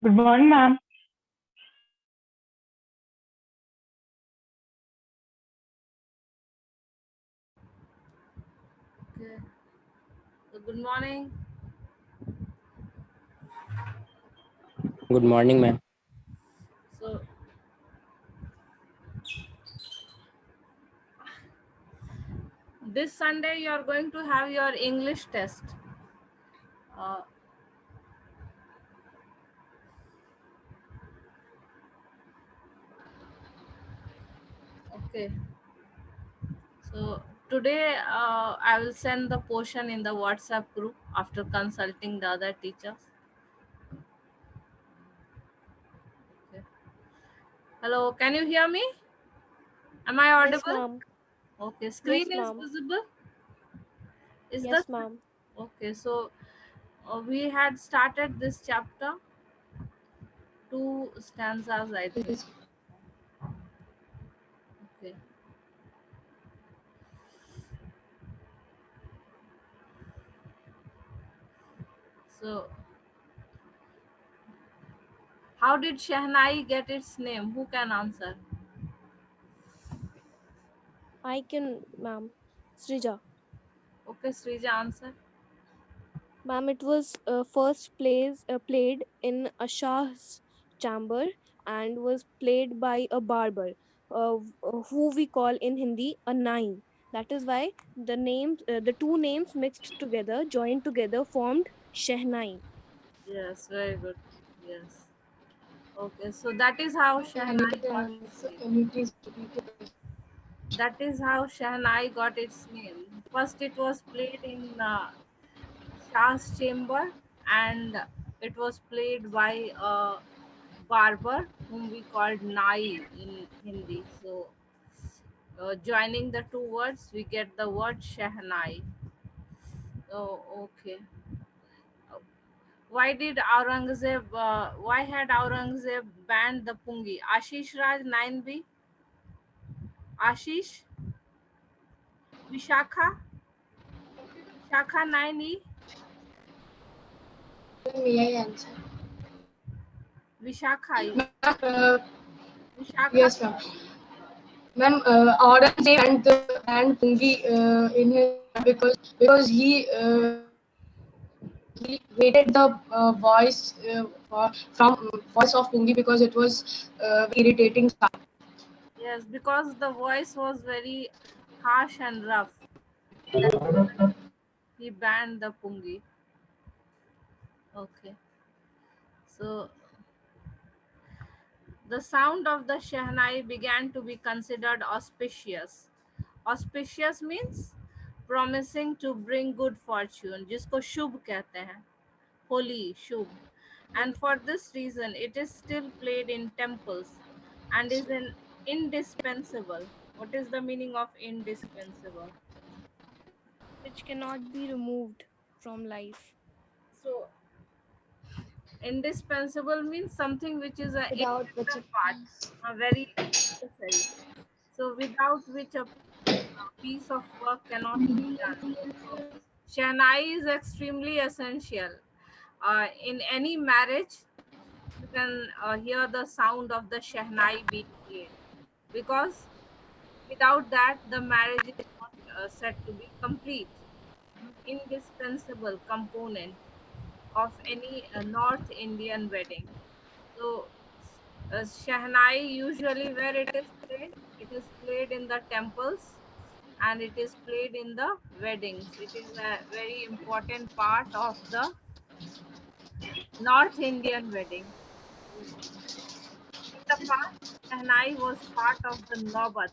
Good morning, ma'am. Okay. So good morning. Good morning, ma'am. So this Sunday you are going to have your English test. Uh, okay. So today I will send the portion in the WhatsApp group after consulting the other teachers. Okay. Hello, can you hear me? Am I Yes, audible? ma'am. Okay. Yes, Screen is ma'am. visible. Is the Yes, ma'am. okay? So we had started this chapter, two stanzas, I think. Okay. So how did Shehnai get its name? Who can answer? I can, ma'am. Srija. Okay, Srija, answer. Ma'am, it was played in a Shah's chamber and was played by a barber, who we call in Hindi a nai. That is why the two names mixed together, joined together, formed Shehnai. Yes, very good. Yes. Okay, so that is how Shehnai got its name. Can you please repeat it? That is how Shehnai got its name. First, it was played in Shah's chamber, and it was played by a barber whom we called Nai in Hindi. So, joining the two words, we get the word Shehnai. Oh, okay. Why had Aurangzeb banned the Pungi? Ashish Raj 9B, Ashish, Vishakha, Vishakha 9E, May I answer? Vishakha, Ma'am, Vishakha. yes, ma'am. Ma'am, Aurangzeb and Pungi in his because he hated the voice from voice of Pungi because it was very irritating sound. Yes, because the voice was very harsh and rough. That's why he banned the Pungi. Okay. So the sound of the Shehnai began to be considered auspicious. Auspicious means promising to bring good fortune, जिसको शुभ कहते हैं, holy, Shubh. And for this reason, it is still played in temples and is an indispensable. What is the meaning of indispensable? Which cannot be removed from life. So, indispensable means something which is an Without which integral part, a very necessary. So, without which a piece of work cannot be done. So, Shehnai is extremely essential. In any marriage, you can hear the sound of the Shehnai being played, because without that, the marriage is not said to be complete. Indispensable component of any North Indian wedding. So, Shehnai usually where it is played in the temples and it is played in the weddings. It is a very important part of the North Indian wedding. In the past, Shehnai was part of the Naubat,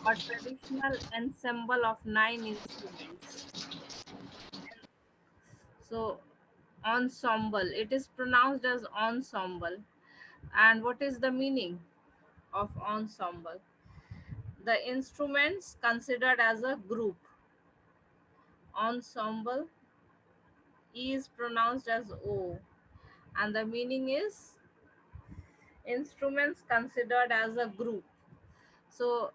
or traditional ensemble of 9 instruments. So, ensemble. It is pronounced as ensemble. And what is the meaning of ensemble? The instruments considered as a group. Ensemble is pronounced as O, and the meaning is instruments considered as a group. So,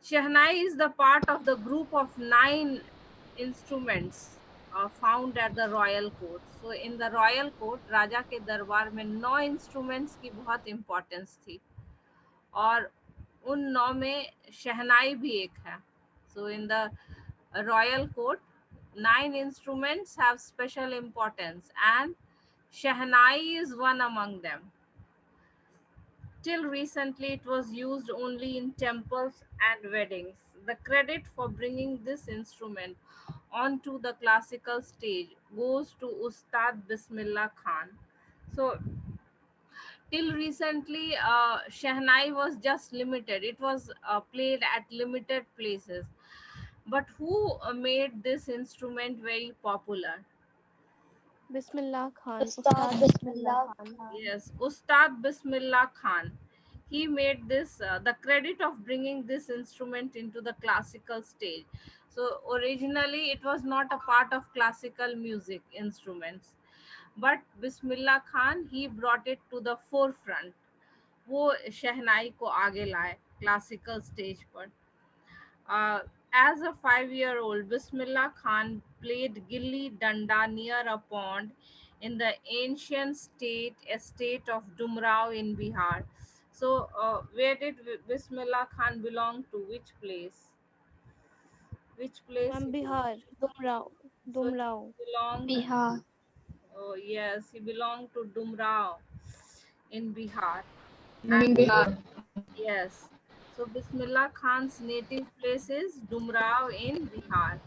Shehnai is the part of the group of 9 instruments found at the royal court. So in the royal court, राजा के दरबार में 9 instruments की बहुत importance थी, और उन 9 में शहनाई भी एक है. So in the royal court, 9 instruments have special importance, and Shehnai is one among them. Till recently, it was used only in temples and weddings. The credit for bringing this instrument onto the classical stage goes to Ustad Bismillah Khan. So, till recently, Shehnai was just limited. It was played at limited places. But who made this instrument very popular? Bismillah Khan, Ustad Bismillah Khan. Yes, Ustad Bismillah Khan. He made this, the credit of bringing this instrument into the classical stage. So originally it was not a part of classical music instruments, but Bismillah Khan, he brought it to the forefront. वो शहनाई को आगे लाए classical stage पर. uh, as a 5-year-old, Bismillah Khan played gilli danda near a pond in the ancient state estate of Dumrao in Bihar. So, where did Bismillah Khan belong to? Which place? Which place Ma'am, he belonged? Bihar, Dumrao, So Dumrao. he belonged. Bihar. Oh yes, he belonged to Dumrao in Bihar. In And Bihar. yes, so Bismillah Khan's native place is Dumrao in Bihar.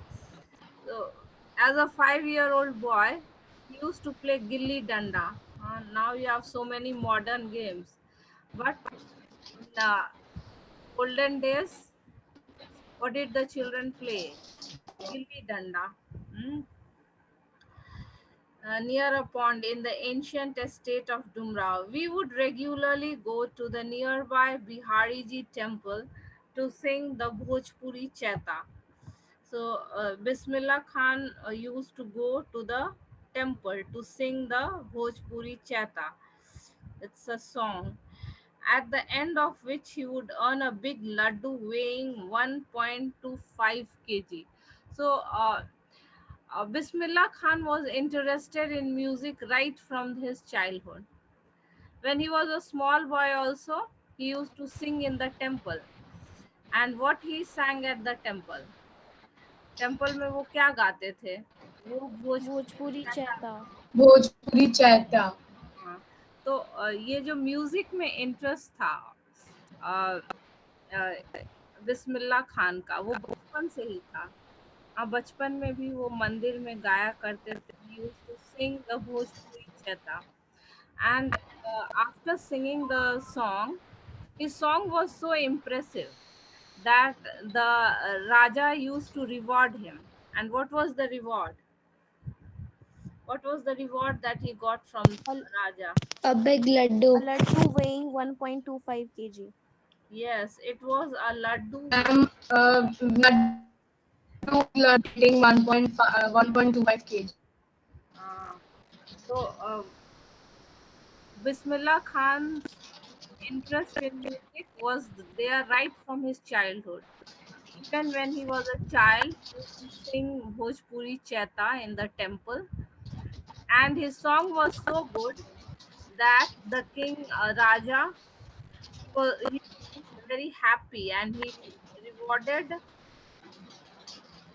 So, as a 5-year-old boy, he used to play gilli danda. Now you have so many modern games, but in the olden days, what did the children play? Gilli danda. Hmm? Near a pond in the ancient estate of Dumrao. We would regularly go to the nearby Bihariji temple to sing the Bhojpuri Chaita. So, Bismillah Khan used to go to the temple to sing the Bhojpuri Chaita. It's a song, at the end of which he would earn a big laddu weighing 1.25 kg. So, Bismillah Khan was interested in music right from his childhood. When he was a small boy, also, he used to sing in the temple. And what he sang at the temple? Temple में वो क्या गाते थे? वो Bhojpuri Chaita. Bhojpuri Chaita. हाँ, तो ये जो म्यूजिक में इंटरेस्ट था अ, अ, बिस्मिल्लाह खान का, वो बचपन से ही था. बचपन में भी वो मंदिर में गाया करते थे. He used to sing the Bhojpuri Chaita. And after singing the song, his song was so impressive that the Raja used to reward him. And what was the reward? What was the reward that he got from A, Raja? A big a laddu. laddu weighing 1.25 kg. Yes, it was a laddu. Laddu weighing 1.25 kg. Uh, so, Bismillah Khan's interest in music was there right from his childhood. Even when he was a child, he used to sing Bhojpuri Chaita in the temple, and his song was so good that the king Raja, he was very happy, and he rewarded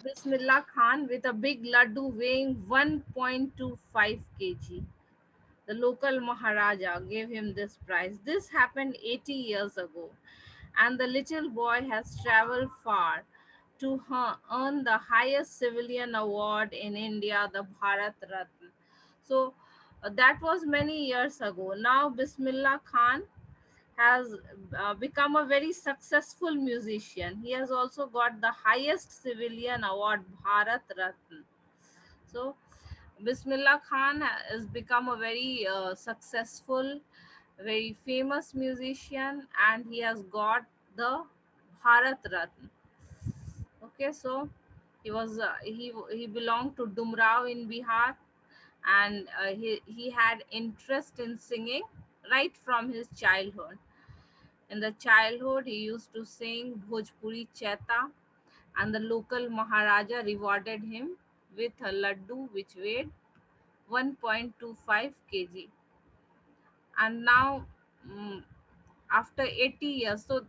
Bismillah Khan with a big laddu weighing 1.25 kg. The local Maharaja gave him this prize. This happened 80 years ago, and the little boy has traveled far to earn the highest civilian award in India, the Bharat Ratna. So that was many years ago. Now Bismillah Khan has become a very successful musician. He has also got the highest civilian award, Bharat Ratna. So Bismillah Khan has become a very successful, very famous musician, and he has got the Bharat Ratna. Okay, so he belonged to Dumrao in Bihar, and he had interest in singing right from his childhood. In the childhood, he used to sing Bhojpuri Chaita, and the local Maharaja rewarded him with a laddu which weighed 1.25 kg. And now, mm, after 80 years, so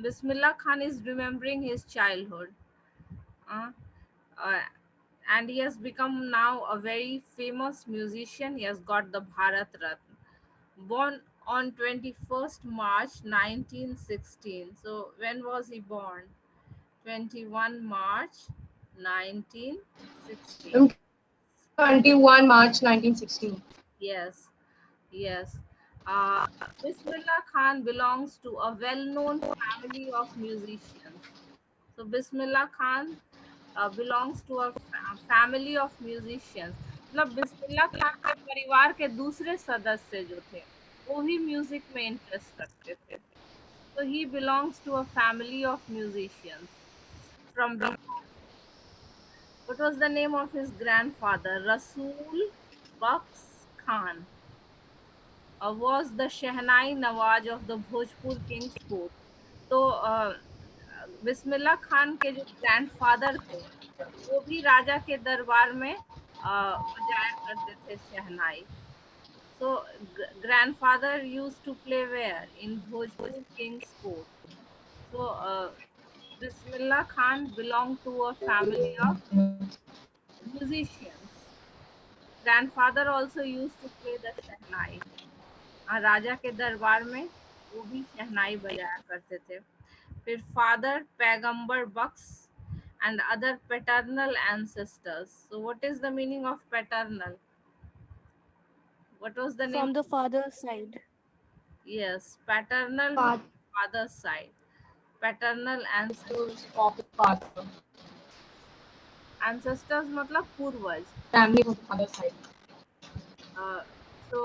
Bismillah Khan is remembering his childhood. Uh, uh, and he has become now a very famous musician. He has got the Bharat Ratna. Born on 21st March 1916. So when was he born? 21 March 1916. 21 March 1916. Yes, yes. Uh, Bismillah Khan belongs to a well-known family of musicians. So Bismillah Khan belongs to a family of musicians. मतलब बिस्मिल्लाह खान के परिवार के दूसरे सदस्य जो थे वो भी म्यूजिक में इंटरेस्ट रखते थे. So he belongs to a family of musicians from Bihar. What was the name of his grandfather? Rasool Bux Khan was the Shehnai Nawaz of the Bhojpur King's court. तो बिस्मिल्लाह खान के जो grandfather थे वो भी राजा के दरबार में बजाया करते थे शहनाई. So grandfather used to play where? In Bhojpur King's court. So Bismillah Khan belonged to a family of musicians. Grandfather also used to play the शहनाई. राजा के दरबार में वो भी शहनाई बजाया करते थे. फिर फादर पैगंबर बख्श and other paternal ancestors. So what is the meaning of paternal? What was the name? From the father's side. Yes, paternal Father means father's side. Paternal ancestors. of the father. Ancestors मतलब पूर्वज. Family of the father side. So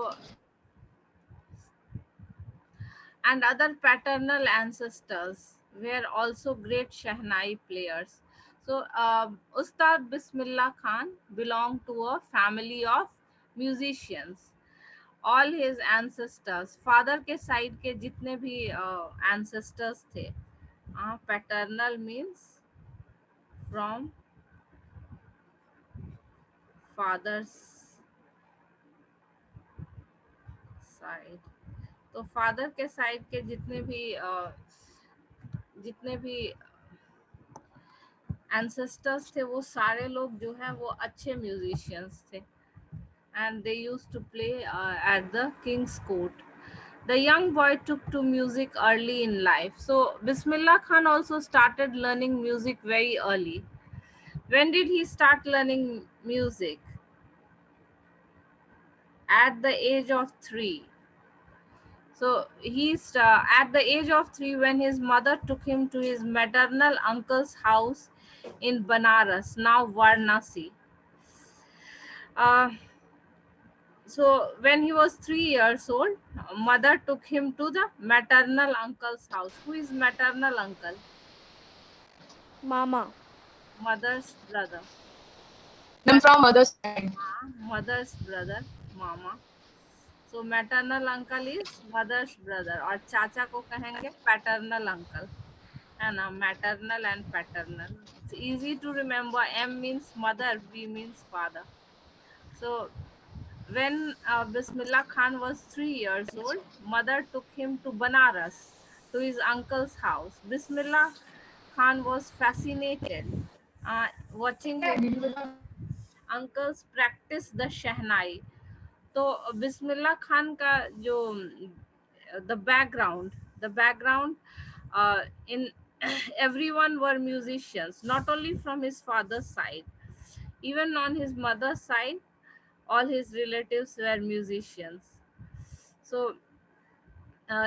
and other paternal ancestors were also great Shehnai players. So Ustad Bismillah Khan belonged to a family of musicians. All his ancestors, father के side के जितने भी ancestors थे, paternal means from father's side. तो father के side के जितने भी एंसेस्टर्स थे वो सारे लोग जो है वो अच्छे म्यूजिशियंस थे. And they used to play at the king's court. The young boy took to music early in life. So Bismillah Khan also started learning music very early. When did he start learning music? At the age of 3. So he's at the age of 3 when his mother took him to his maternal uncle's house in Banaras, now Varanasi. So when he was 3 years old, mother took him to the maternal uncle's house. Who is maternal uncle? Mama. Mother's brother. Them from mother's side. Mother's brother, mama. So maternal uncle is mother's brother और चाचा को कहेंगे paternal uncle. है ना, maternal and paternal. It's easy to remember. M means mother, B means father. So when Bismillah Khan was 3 years old, mother took him to Banaras, to his uncle's house. Bismillah Khan was fascinated watching his uncles practice the Shehnai. तो बिस्मिल्लाह खान का जो the background in everyone were musicians, not only from his father's side, even on his mother's side all his relatives were musicians. So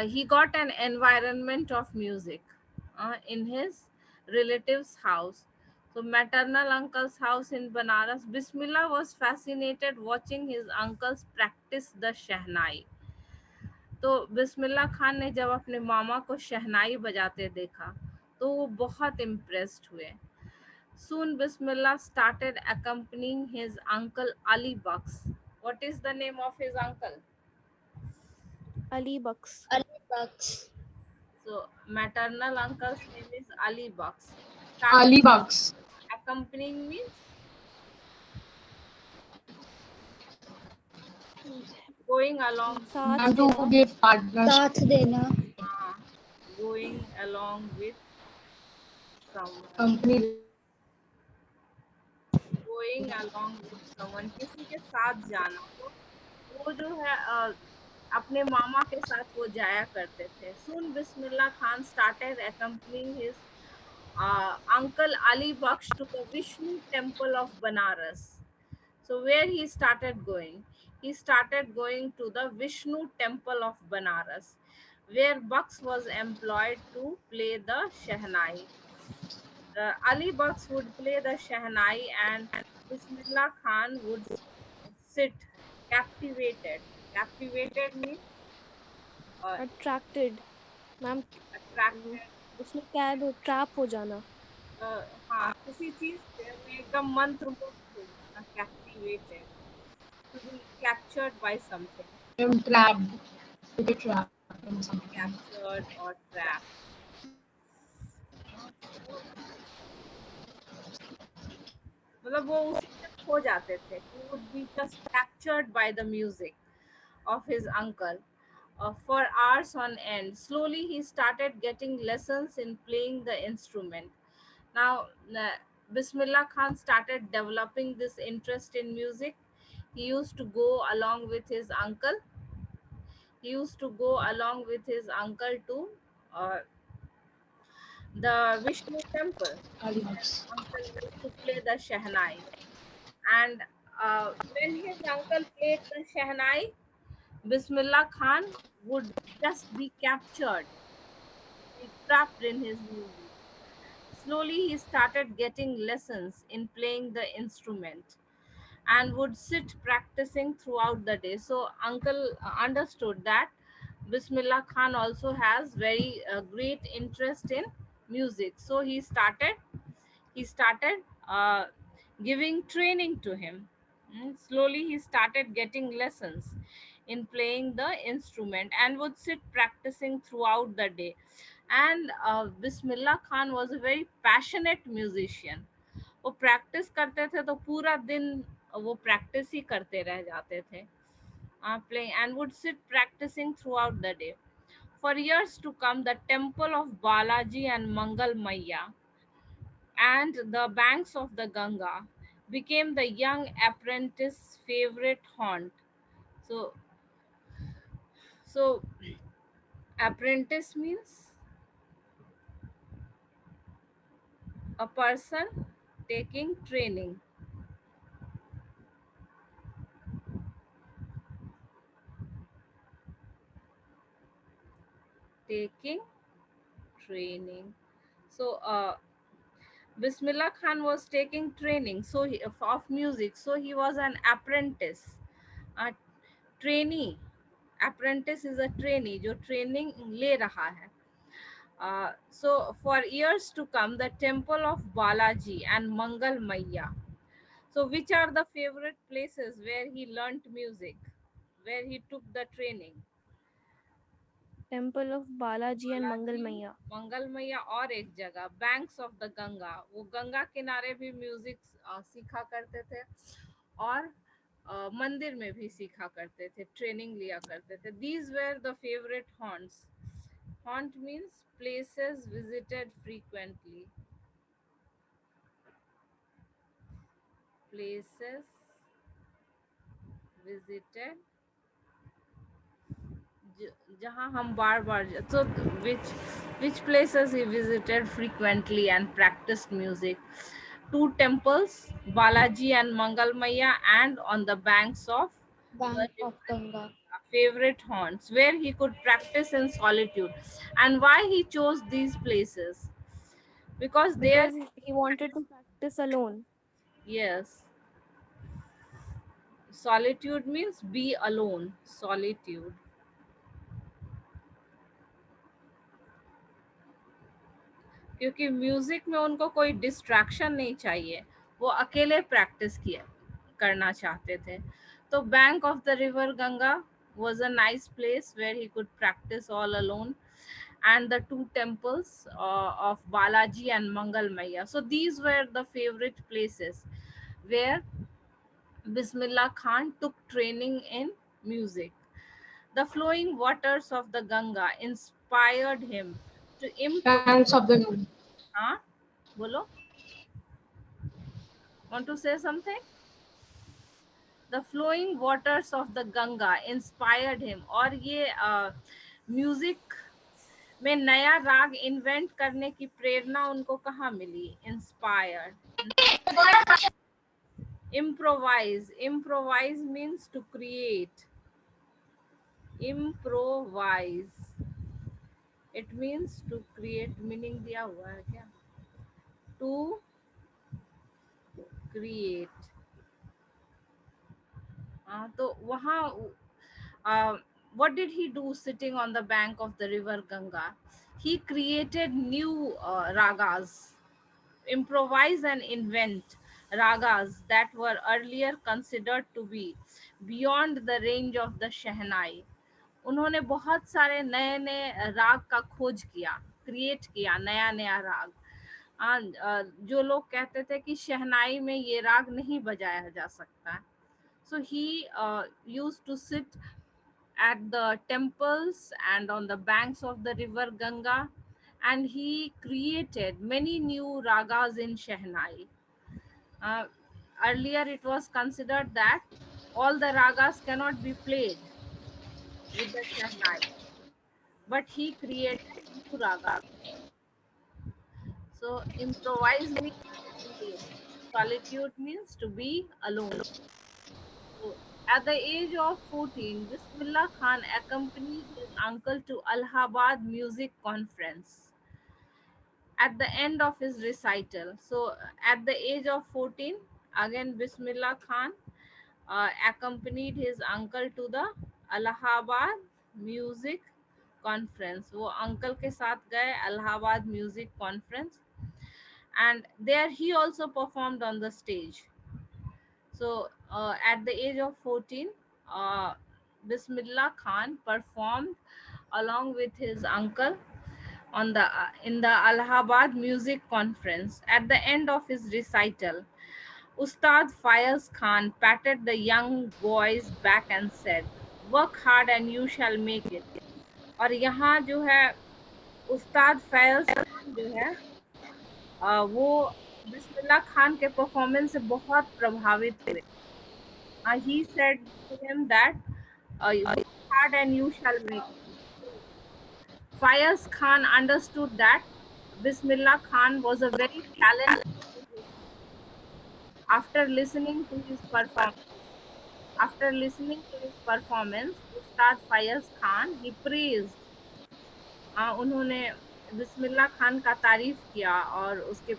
he got an environment of music in his relatives' house. So maternal uncle's house in Banaras, Bismillah was fascinated watching his uncles practice the Shehnai. तो बिस्मिल्लाह खान ने जब अपने मामा को शहनाई बजाते देखा तो वो बहुत इम्प्रेस्ड हुए. Soon Bismillah started accompanying his uncle Ali Bux. What is the name of his uncle? Ali Bux. So maternal uncle's name is Ali Bux. Ali Bucks. Accompanying means going along, साथ And to देना give partnership. साथ देना. going along with someone, Company. going along with someone, किसी के साथ जाना. तो वो जो है अपने मामा के साथ वो जाया करते थे. Soon Bismillah Khan started accompanying his uncle Ali Baksh to the Vishnu temple of Banaras. So where he started going? He started going to the Vishnu temple of Banaras, where Baksh was employed to play the Shehnai. Ali Baksh would play the Shehnai and Bismillah Khan would sit captivated. Captivated means attracted. Ma'am attracted. उसमें कैद हो trap हो जाना. हाँ, किसी चीज में एकदम मंत्रमुग्ध हो जाना, captivated, to be captured by something, Trapped. To be trapped in something. captured or trapped. मतलब वो उसी में खो जाते थे. He would be just captured by the music of his uncle for hours on end. Slowly, he started getting lessons in playing the instrument. Now, Bismillah Khan started developing this interest in music. He used to go along with his uncle. He used to go along with his uncle to uh, the Vishnu temple. Alibaks. Uncle used to play the Shehnai. And when his uncle played the Shehnai, Bismillah Khan would just be captured, be trapped in his music. Slowly, he started getting lessons in playing the instrument and would sit practicing throughout the day. So, uncle understood that Bismillah Khan also has very great interest in music. So, he started uh, giving training to him. Slowly, he started getting lessons in playing the instrument and would sit practicing throughout the day. And Bismillah Khan was a very passionate musician. वो practice करते थे तो पूरा दिन वो practice ही करते रह जाते थे, playing, and would sit practicing throughout the day. For years to come, the temple of Balaji and Mangal Maya and the banks of the Ganga became the young apprentice favorite haunt. So, so apprentice means a person taking training. Taking training. So, Bismillah Khan was taking training of music. So he was an apprentice, a trainee. Apprentice is a trainee जो training ले रहा है. So for years to come, the temple of Balaji and Mangal Maya. So which are the favorite places where he learnt music, where he took the training? Temple of Balaji and Mangal Balaji, Maiya. Mangal मैया और एक जगह banks of the Ganga. वो गंगा किनारे भी music सीखा करते थे और मंदिर में भी सीखा करते थे, ट्रेनिंग लिया करते थे. These were the favourite haunts. Haunt means places visited frequently. Places visited जहाँ हम बार बार. So which places he visited frequently and practiced music? Two temples, Balaji and Mangal Maya, and on the banks of Bank of Ganga. favorite haunts where he could practice in solitude. And why he chose these places? Because there, Because he wanted to practice alone. yes, solitude means be alone. Solitude. क्योंकि music में उनको कोई distraction नहीं चाहिए, वो अकेले practice किया करना चाहते थे. तो bank of the river Ganga was a nice place where he could practice all alone, and the two temples of Balaji and Mangal Maya. So these were the favorite places where Bismillah Khan took training in music. The flowing waters of the Ganga inspired him to Banks of the हाँ बोलो, want to say something? The flowing waters of the Ganga inspired him. और ये music में नया राग invent करने की प्रेरणा उनको कहाँ मिली? Inspired. Improvise means to create. Improvise, it means to create. Meaning दिया हुआ है क्या? To create. तो वहाँ what did he do sitting on the bank of the river Ganga? He created new ragas, improvise and invent ragas that were earlier considered to be beyond the range of the Shehnai. उन्होंने बहुत सारे नए नए राग का खोज किया, create किया नया नया राग, जो लोग कहते थे कि शहनाई में ये राग नहीं बजाया जा सकता. So he used to sit at the temples and on the banks of the river Ganga, and he created many new ragas in Shehnai. Earlier it was considered that all the ragas cannot be played with the Shehnai, but he created new ragas. So improvise means solitude. Solitude means to be alone. So, at the age of 14, Bismillah Khan accompanied his uncle to Allahabad Music Conference at the end of his recital. So, at the age of 14, again Bismillah Khan accompanied his uncle to the Allahabad Music Conference. वो uncle के साथ गए Allahabad Music Conference, and there he also performed on the stage. So at the age of 14, Bismillah Khan performed along with his uncle on the in the Allahabad Music Conference. At the end of his recital, Ustad Fayaz Khan patted the young boy's back and said, "Work hard and you shall make it." और यहाँ जो है उस्ताद फैज खान जो है वो बिस्मिल्लाह खान के performance से बहुत प्रभावित हुए. He said to him that work hard and you shall make it. Fayaz Khan understood that Bismillah Khan was a very talented musician. After listening to his performance, Ustad Fayaz Khan, he praised. उन्होंने बिस्मिल्लाह खान का तारीफ किया और उसके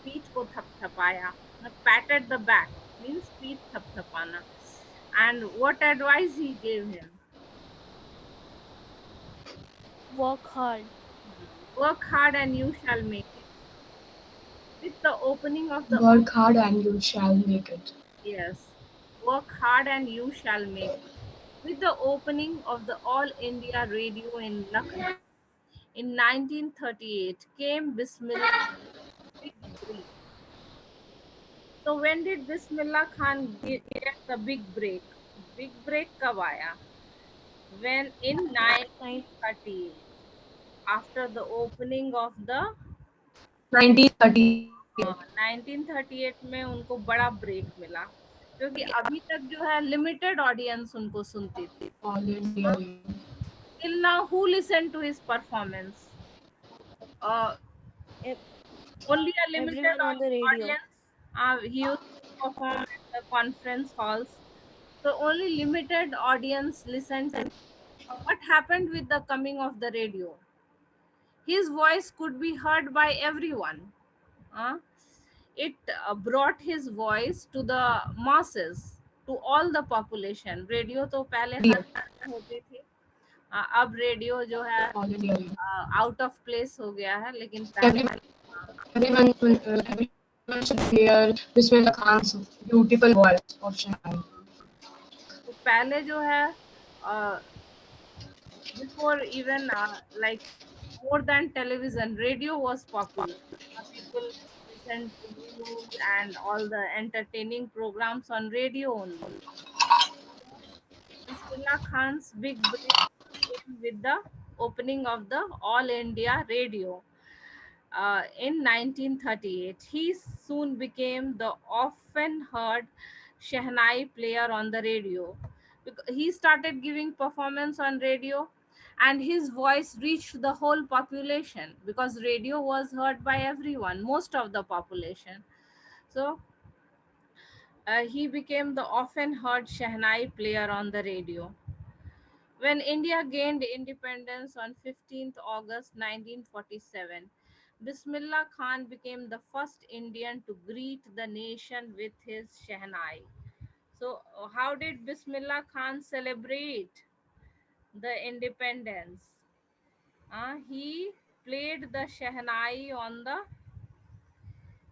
पीठ को थपथपाया. Patted the back means पीठ थपथपाना. And what advice he gave him? Work hard. Work hard and you shall make it. With the opening of the work hard and you shall make it. Yes, work hard and you shall make it. With the opening of the All India Radio in Lucknow in 1938 came Bismillah big break. So when did Bismillah Khan get the big break? Big break कब आया? When in 1938, after the opening of the 1938. 1938 में उनको बड़ा break मिला, क्योंकि अभी तक जो है लिमिटेड ऑडियंस उनको सुनती थी. Till now, who listened to his performance? Only a limited Everyone on the radio. audience. He used to perform at the conference halls, so only limited audience listened. What happened with the coming of the radio? His voice could be heard by everyone. It brought his voice to the masses, to all the population. Radio तो पहले हर जगह होती थी, अब radio जो है out of place हो गया है, लेकिन everyone should hear Bismillah Khan's beautiful voice of Shehnai. तो पहले जो है before even like more than television, radio was popular. People listened to news and all the entertaining programs on radio only. Bismillah Khan's big break came with the opening of the All India Radio in 1938. He soon became the often heard Shehnai player on the radio. He started giving performance on radio, and his voice reached the whole population because radio was heard by everyone, most of the population. So he became the often heard Shehnai player on the radio. When India gained independence on 15th August 1947, Bismillah Khan became the first Indian to greet the nation with his Shehnai. So, how did Bismillah Khan celebrate the independence? He played the Shehnai on the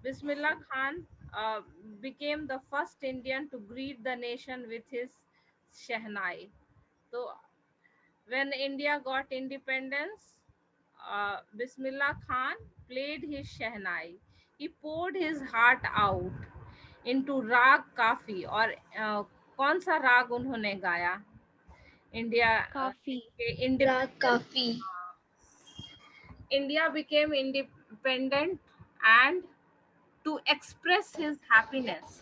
Bismillah Khan became the first Indian to greet the nation with his Shehnai. So, when India got independence, Bismillah Khan played his Shehnai. He poured his heart out into Rag Kafi और कौन सा राग उन्होंने गाया India काफी राग काफी India became independent, and to express his happiness,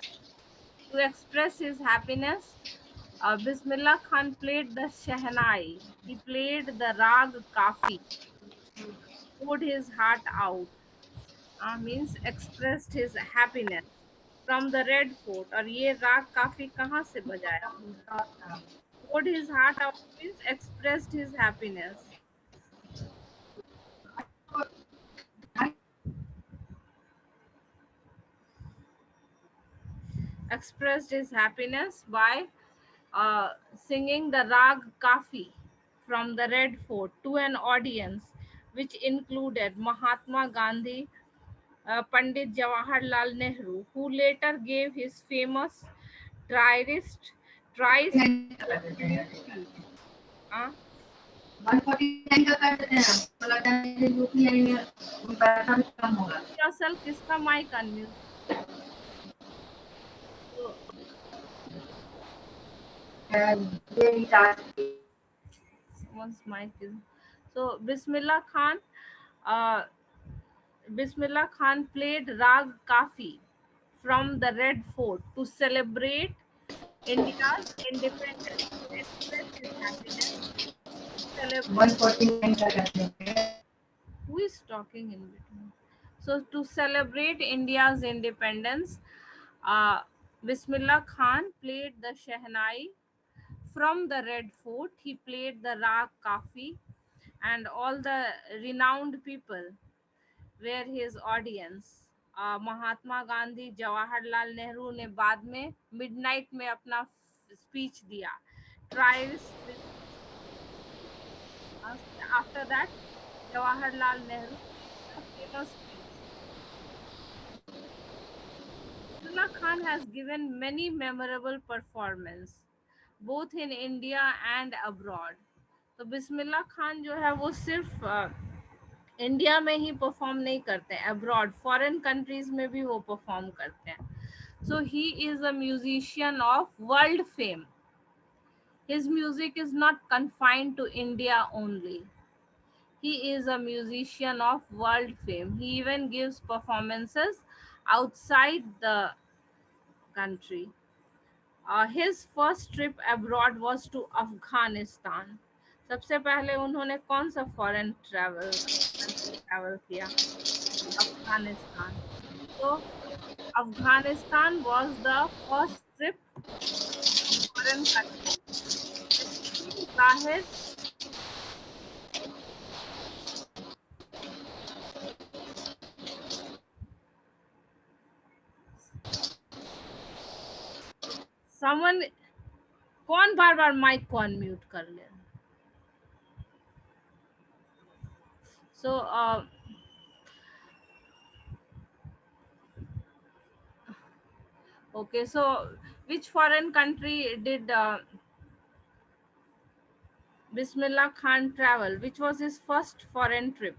Bismillah Khan played the Shehnai. He played the Rag Kafi, poured his heart out, means expressed his happiness from the Red Fort. और ये राग काफी कहाँ से बजाया? Poured his heart out means expressed his happiness. Expressed his happiness by singing the Rag Kafi from the Red Fort to an audience which included Mahatma Gandhi, Pandit Jawaharlal Nehru, who later gave his famous Triest speech. Uh, 149 का कर देते हैं तो लगता है कि UPI में पैसा भी कम होगा yourself, किसका mic unmute? ये recharge Someone's mic is. So Bismillah Khan played Rag Kafi from the Red Fort to celebrate India's independence, to express his happiness, to celebrate. 149 का करते हैं Who is talking in between? So to celebrate India's independence, Bismillah Khan played the Shehnai from the Red Fort. He played the Rag Kafi, and all the renowned people were his audience. Mahatma Gandhi Jawaharlal Nehru ने बाद में midnight में अपना speech दिया trials after that Jawaharlal Nehru famous speech. Bismillah Khan has given many memorable performances both in India and abroad. तो बिस्मिल्लाह खान जो है वो सिर्फ इंडिया में ही परफॉर्म नहीं करते हैं, अब्रॉड फॉरेन कंट्रीज में भी वो परफॉर्म करते हैं. So he is a musician of world fame. His music is not confined to India only. He is a musician of world fame. He even gives performances outside the country. His first trip abroad was to Afghanistan. सबसे पहले उन्होंने कौन सा foreign travel किया? Afghanistan. So Afghanistan was the first trip to foreign country. Zahid, someone कौन बार बार mic को unmute कर ले? So okay, so which foreign country did Bismillah Khan travel? Which was his first foreign trip?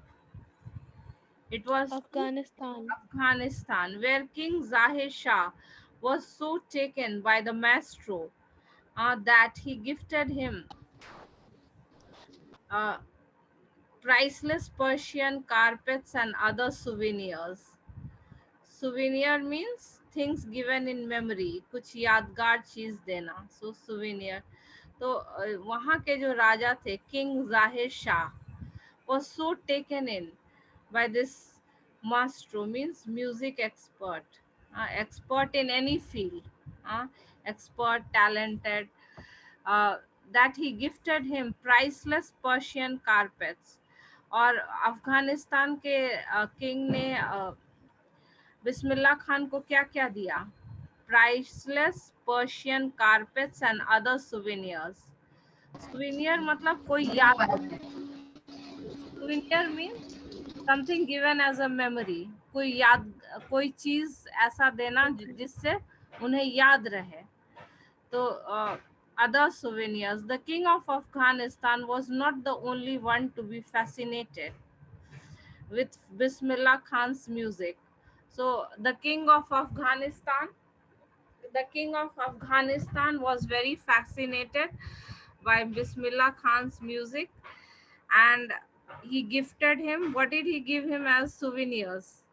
It was Afghanistan. Afghanistan, where King Zahir Shah was so taken by the maestro that he gifted him uh, priceless Persian carpets and other souvenirs. Souvenir means things given in memory, कुछ यादगार चीज देना. So souvenir. तो वहाँ के जो राजा थे, king जाहिर Shah, was so taken in by this maestro, means music expert, expert in any field, expert, talented, uh, that he gifted him priceless Persian carpets. और अफगानिस्तान के किंग ने बिस्मिल्लाह खान को क्या क्या दिया? Priceless Persian carpets and other souvenirs. Souvenir मतलब कोई याद. Souvenir means something given as a memory. कोई याद, कोई चीज ऐसा देना जिससे उन्हें याद रहे. तो other souvenirs. The king of Afghanistan was not the only one to be fascinated with Bismillah Khan's music. So the king of Afghanistan was very fascinated by Bismillah Khan's music, and he gifted him. What did he give him as souvenirs?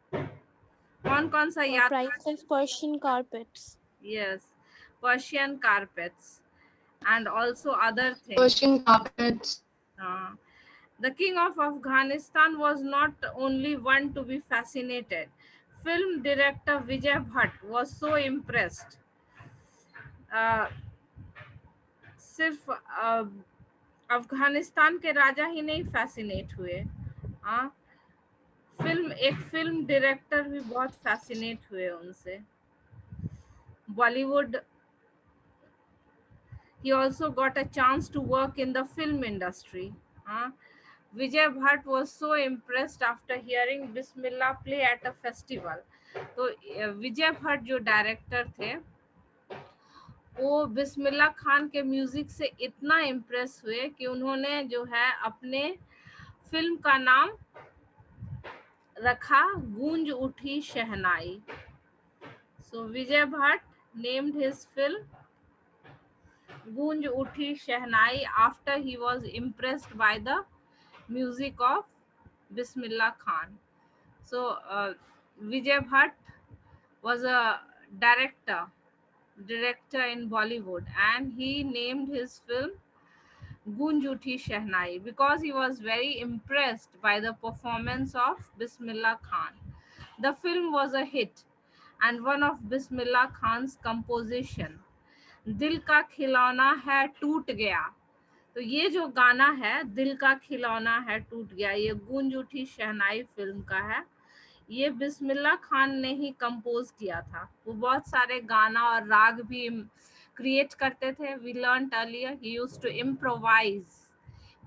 कौन सा याद? Priceless Persian carpets. Yes, Persian carpets and also other things. Persian carpets. The king of Afghanistan was not only one to be fascinated. Film director Vijay Bhatt was so impressed. सिर्फ अफगानिस्तान के राजा ही नहीं fascinate हुए, एक film director भी बहुत fascinate हुए उनसे. Bollywood. He also got a chance to work in the film industry. Vijay Bhatt was so impressed after hearing Bismillah play at a festival. तो विजय भट्ट जो डायरेक्टर थे, वो बिस्मिल्लाह खान के म्यूजिक से इतना इम्प्रेस हुए कि उन्होंने जो है अपने फिल्म का नाम रखा गूंज उठी शहनाई. सो विजय भट्ट नेम्ड हिज फिल्म गूंज उठी शहनाई after he was impressed by the music of Bismillah Khan. So Vijay Bhatt was a director in Bollywood, and he named his film Goonj Uthi Shehnai because he was very impressed by the performance of Bismillah Khan. The film was a hit, and one of Bismillah Khan's composition, दिल का खिलौना है टूट गया. तो ये जो गाना है, दिल का खिलौना है टूट गया, ये गूंज उठी शहनाई फिल्म का है. ये बिस्मिल्लाह खान ने ही कंपोज किया था. वो बहुत सारे गाना और राग भी क्रिएट करते थे. वी लर्नड अर्लियर ही used to improvise,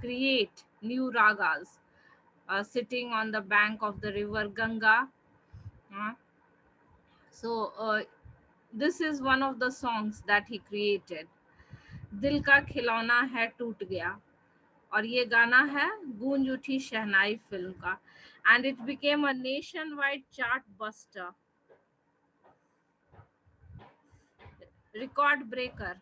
create new ragas, sitting on the bank of the river Ganga. So this is one of the songs that he created. दिल का खिलौना है टूट गया, और ये गाना है गूंज उठी शहनाई फिल्म का. And it became a nationwide chart buster, record breaker.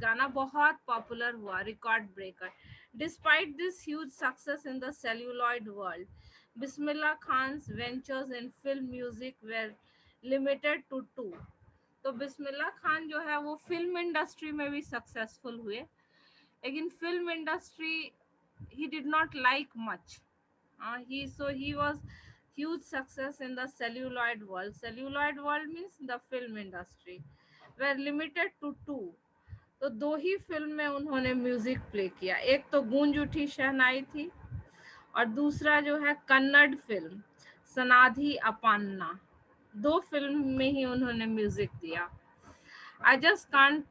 गाना बहुत पॉपुलर हुआ, record breaker. Despite this huge success in the celluloid world, Bismillah Khan's ventures in film music were limited to 2. तो बिस्मिल्लाह खान जो है वो फिल्म इंडस्ट्री में भी सक्सेसफुल हुए, लेकिन film industry he did not like much. He was huge success in the celluloid world. Celluloid world means the film industry. Were limited to 2. तो 2 ही film में उन्होंने म्यूजिक प्ले किया. एक तो गूंज उठी शहनाई थी, और दूसरा जो है कन्नड़ फिल्म सनाधि अपान्ना. 2 फिल्म में ही उन्होंने म्यूजिक दिया. I just can't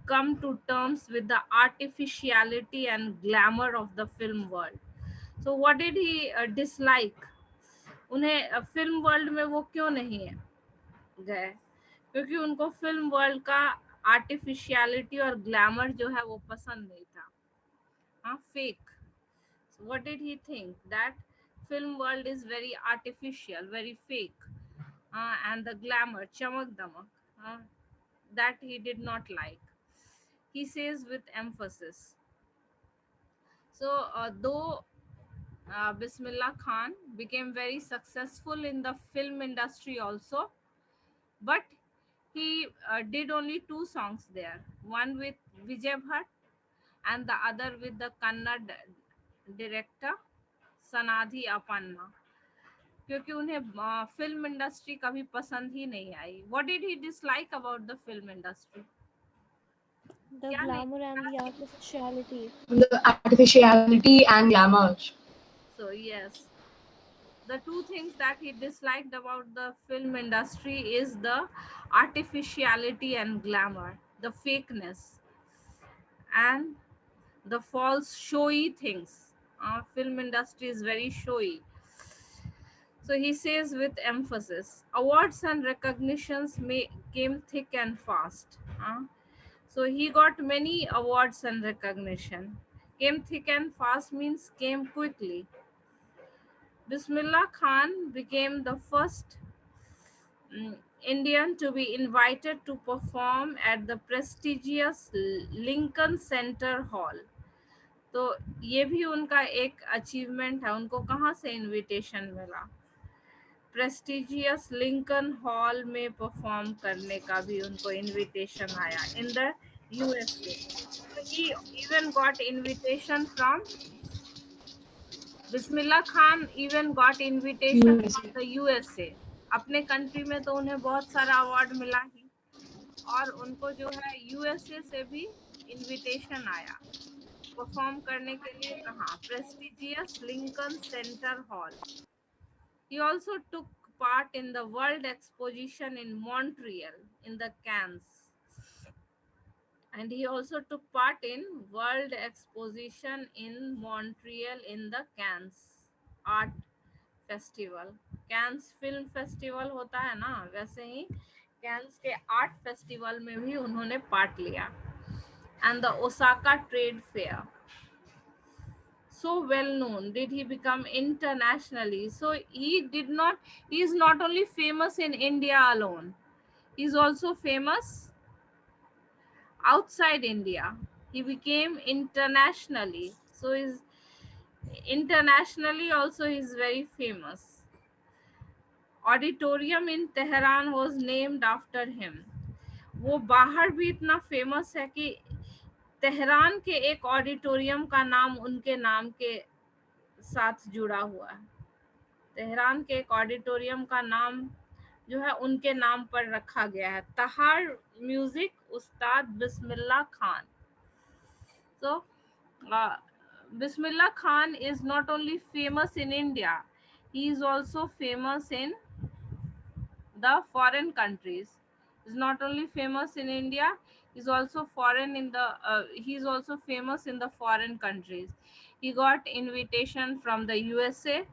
come to terms with the artificiality and glamour of the film world. So what did he dislike? उन्हें फिल्म वर्ल्ड में वो क्यों नहीं गए? क्योंकि उनको फिल्म वर्ल्ड का आर्टिफिशियलिटी और ग्लैमर जो है वो पसंद नहीं था. Fake. So what did he think? That film world is very artificial, very fake, and the glamour, chamak damak, that he did not like. he says with emphasis. So, though Bismillah Khan became very successful in the film industry also, but he did only 2 songs there, one with Vijay Bhatt and the other with the Kannada director Sanadhi Apanna, क्योंकि उन्हें film industry कभी पसंद ही नहीं आई. What did he dislike about the film industry? The क्या नहीं? glamour and the artificiality. The artificiality and glamour. So yes, the 2 things that he disliked about the film industry is the artificiality and glamour, the fakeness and the false showy things. Film industry is very showy. So he says with emphasis, awards and recognitions came thick and fast. So he got many awards and recognition. Came thick and fast means came quickly. Bismillah Khan became the first Indian to be invited to perform at the prestigious Lincoln Center Hall. तो ये भी उनका एक achievement है. उनको कहाँ से invitation मिला? प्रेस्टिजियस लिंकन हॉल में परफॉर्म करने का भी उनको इनविटेशन आया in the USA. He even got invitation from Bismillah Khan even got invitation from the USA. अपने कंट्री में तो उन्हें बहुत सारा अवार्ड मिला ही, और उनको जो है यूएसए से भी इनविटेशन आया परफॉर्म करने के लिए. कहाँ? Prestigious Lincoln centre hall. He also took part in the World Exposition in Montreal in the Cannes. And he also took part in World Exposition in Montreal in the Cannes Art Festival. Cannes Film Festival होता है ना, वैसे ही Cannes के Art Festival में भी उन्होंने part लिया. And the Osaka Trade Fair. So well known did he become internationally. So he is not only famous in India alone, he is also famous outside India. He became internationally. So internationally also he is very famous. Auditorium in Tehran was named after him. वो बाहर भी इतना famous है कि Tehran के एक auditorium का नाम उनके नाम के साथ जुड़ा हुआ है. तेहरान के एक ऑडिटोरियम का नाम जो है उनके नाम पर रखा गया है, तहार music Ustad Bismillah Khan. So Bismillah Khan is not only famous in India, he is also famous in the foreign countries. Is not only famous in India, is also foreign in the he is also famous in the foreign countries. He got invitation from the USA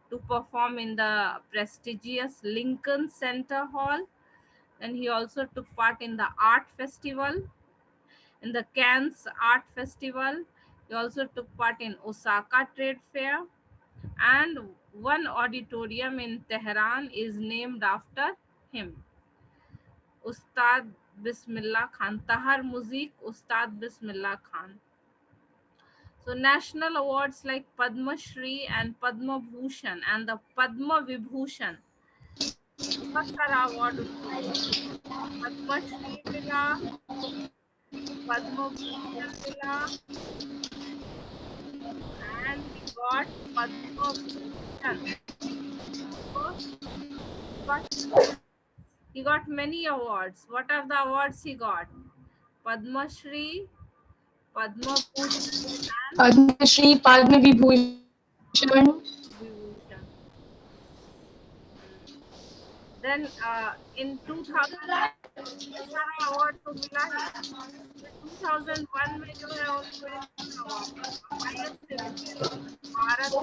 to perform in the prestigious Lincoln Center Hall, and he also took part in the art festival, in the Cannes Art Festival. He also took part in Osaka Trade Fair, and one auditorium in Tehran is named after him. Ustad Bismillah Khan, Tahar Muzik Ustad Bismillah Khan. So national awards like Padma Shri and Padma Bhushan and the Padma Vibhushan. बहुत सारा award उसको मिला. पद्म श्री मिला, पद्म भूषण मिला, and he got Padma Bhushan. He got many awards. What are the awards he got? Padma Shri, Padma Bhushan, and Padma Shri, Padma Vibhushan. Vibhushan. Then in 2000 सारा award तो मिला ही. 2001 में जो है उनको हाईएस्ट भारत